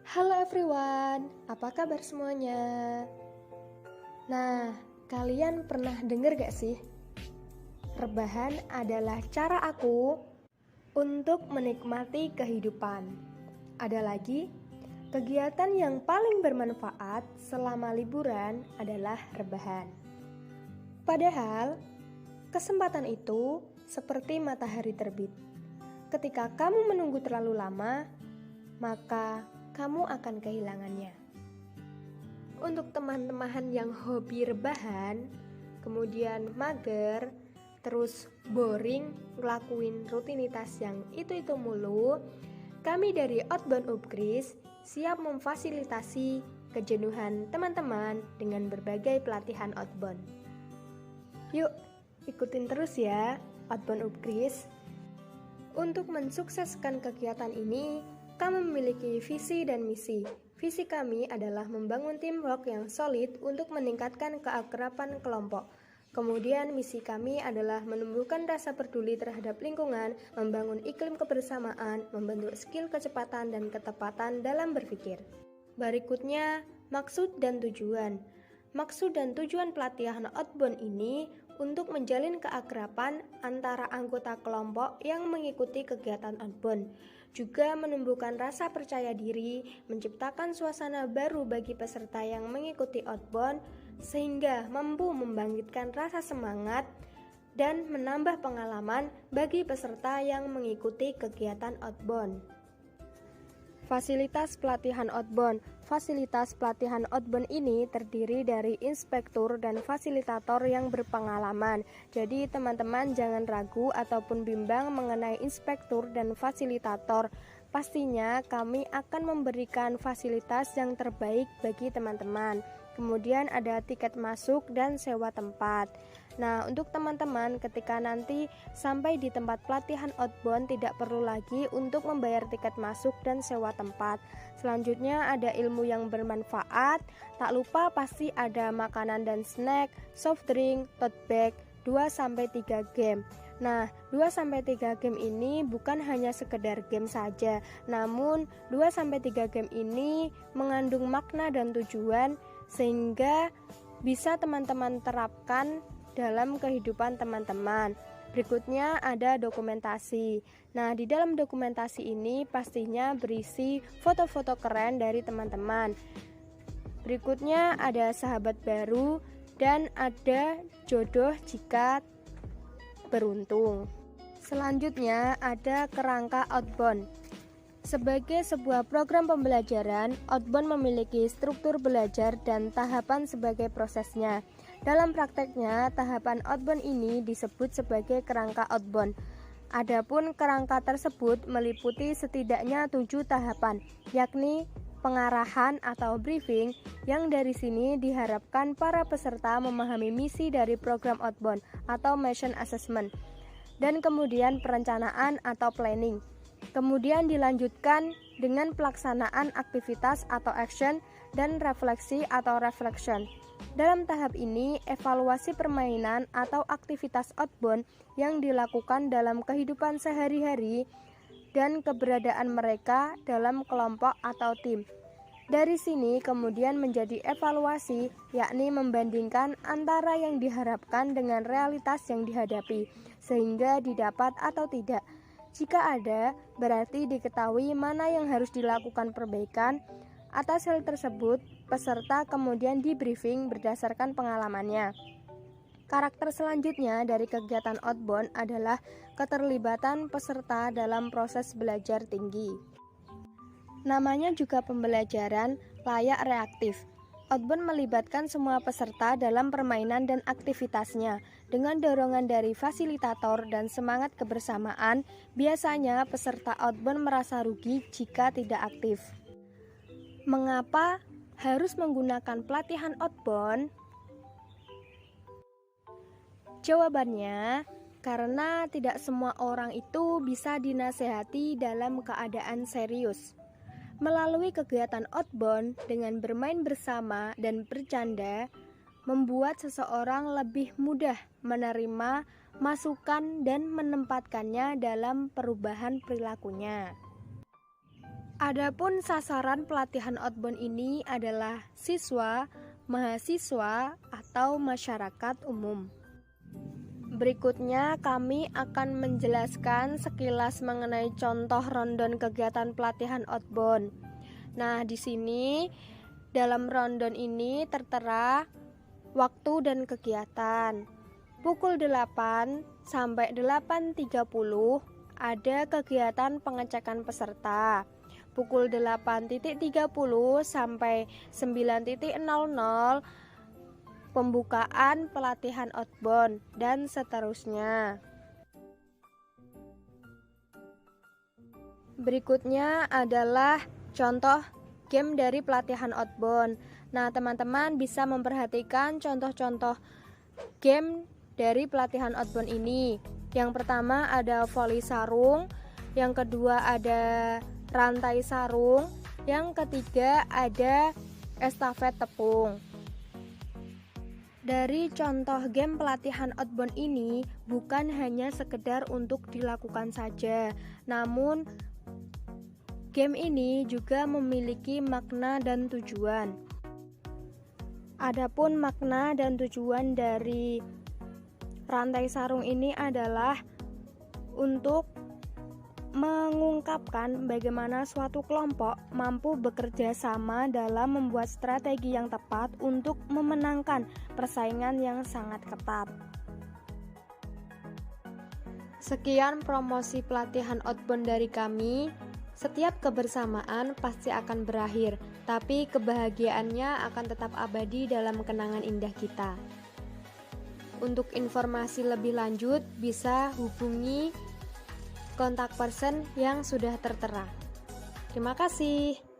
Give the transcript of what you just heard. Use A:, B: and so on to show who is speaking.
A: Halo everyone, apa kabar semuanya? Nah, kalian pernah denger gak sih? Rebahan adalah cara aku untuk menikmati kehidupan. Ada lagi, kegiatan yang paling bermanfaat selama liburan adalah rebahan. Padahal, kesempatan itu seperti matahari terbit. Ketika kamu menunggu terlalu lama, maka kamu akan kehilangannya. Untuk teman-teman yang hobi rebahan, kemudian mager, terus boring ngelakuin rutinitas yang itu-itu mulu, kami dari Outbound Upgris siap memfasilitasi kejenuhan teman-teman dengan berbagai pelatihan outbound. Yuk, ikutin terus ya Outbound Upgris. Untuk mensukseskan kegiatan ini, kami memiliki visi dan misi. Visi kami adalah membangun teamwork yang solid untuk meningkatkan keakraban kelompok. Kemudian misi kami adalah menumbuhkan rasa peduli terhadap lingkungan, membangun iklim kebersamaan, membentuk skill kecepatan dan ketepatan dalam berpikir. Berikutnya, maksud dan tujuan. Maksud dan tujuan pelatihan outbound ini untuk menjalin keakraban antara anggota kelompok yang mengikuti kegiatan outbound, juga menumbuhkan rasa percaya diri, menciptakan suasana baru bagi peserta yang mengikuti outbound, sehingga mampu membangkitkan rasa semangat dan menambah pengalaman bagi peserta yang mengikuti kegiatan outbound. Fasilitas pelatihan outbound. Fasilitas pelatihan outbound ini terdiri dari inspektur dan fasilitator yang berpengalaman. Jadi teman-teman jangan ragu ataupun bimbang mengenai inspektur dan fasilitator. Pastinya kami akan memberikan fasilitas yang terbaik bagi teman-teman. Kemudian ada tiket masuk dan sewa tempat. Nah, untuk teman-teman ketika nanti sampai di tempat pelatihan outbound tidak perlu lagi untuk membayar tiket masuk dan sewa tempat. Selanjutnya ada ilmu yang bermanfaat. Tak lupa pasti ada makanan dan snack, soft drink, tote bag, 2-3 game. Nah, 2-3 game ini bukan hanya sekedar game saja, namun 2-3 game ini mengandung makna dan tujuan sehingga bisa teman-teman terapkan dalam kehidupan teman-teman. Berikutnya ada dokumentasi. Nah, di dalam dokumentasi ini pastinya berisi foto-foto keren dari teman-teman. Berikutnya ada sahabat baru dan ada jodoh jika beruntung. Selanjutnya ada kerangka outbound. Sebagai sebuah program pembelajaran, outbound memiliki struktur belajar dan tahapan sebagai prosesnya. Dalam prakteknya, tahapan outbound ini disebut sebagai kerangka outbound. Adapun kerangka tersebut meliputi setidaknya 7 tahapan, yakni pengarahan atau briefing, yang dari sini diharapkan para peserta memahami misi dari program outbound atau mission assessment, dan kemudian perencanaan atau planning. Kemudian dilanjutkan dengan pelaksanaan aktivitas atau action dan refleksi atau reflection. Dalam tahap ini, evaluasi permainan atau aktivitas outbound yang dilakukan dalam kehidupan sehari-hari dan keberadaan mereka dalam kelompok atau tim. Dari sini kemudian menjadi evaluasi, yakni membandingkan antara yang diharapkan dengan realitas yang dihadapi, sehingga didapat atau tidak. Jika ada, berarti diketahui mana yang harus dilakukan perbaikan. Atas hal tersebut, peserta kemudian di-briefing berdasarkan pengalamannya. Karakter selanjutnya dari kegiatan outbound adalah keterlibatan peserta dalam proses belajar tinggi. Namanya juga pembelajaran layak reaktif. Outbound melibatkan semua peserta dalam permainan dan aktivitasnya. Dengan dorongan dari fasilitator dan semangat kebersamaan, biasanya peserta outbound merasa rugi jika tidak aktif. Mengapa harus menggunakan pelatihan outbound? Jawabannya, karena tidak semua orang itu bisa dinasehati dalam keadaan serius. Melalui kegiatan outbound dengan bermain bersama dan bercanda, membuat seseorang lebih mudah menerima masukan dan menempatkannya dalam perubahan perilakunya. Adapun sasaran pelatihan outbound ini adalah siswa, mahasiswa, atau masyarakat umum. Berikutnya kami akan menjelaskan sekilas mengenai contoh rundown kegiatan pelatihan outbound. Nah, di sini dalam rundown ini tertera waktu dan kegiatan. Pukul 8 sampai 8.30 ada kegiatan pengecekan peserta. Pukul 8.30 sampai 9.00 pembukaan pelatihan outbound, dan seterusnya. Berikutnya adalah contoh game dari pelatihan outbound. Nah, teman-teman bisa memperhatikan contoh-contoh game dari pelatihan outbound ini. Yang pertama ada voli sarung, yang kedua ada rantai sarung, yang ketiga ada estafet tepung. Dari contoh game pelatihan outbound ini bukan hanya sekedar untuk dilakukan saja, namun game ini juga memiliki makna dan tujuan. Adapun makna dan tujuan dari rantai sarung ini adalah untuk mengungkapkan bagaimana suatu kelompok mampu bekerja sama dalam membuat strategi yang tepat untuk memenangkan persaingan yang sangat ketat. Sekian promosi pelatihan outbound dari kami. Setiap kebersamaan pasti akan berakhir, tapi kebahagiaannya akan tetap abadi dalam kenangan indah kita. Untuk informasi lebih lanjut bisa hubungi kontak person yang sudah tertera. Terima kasih.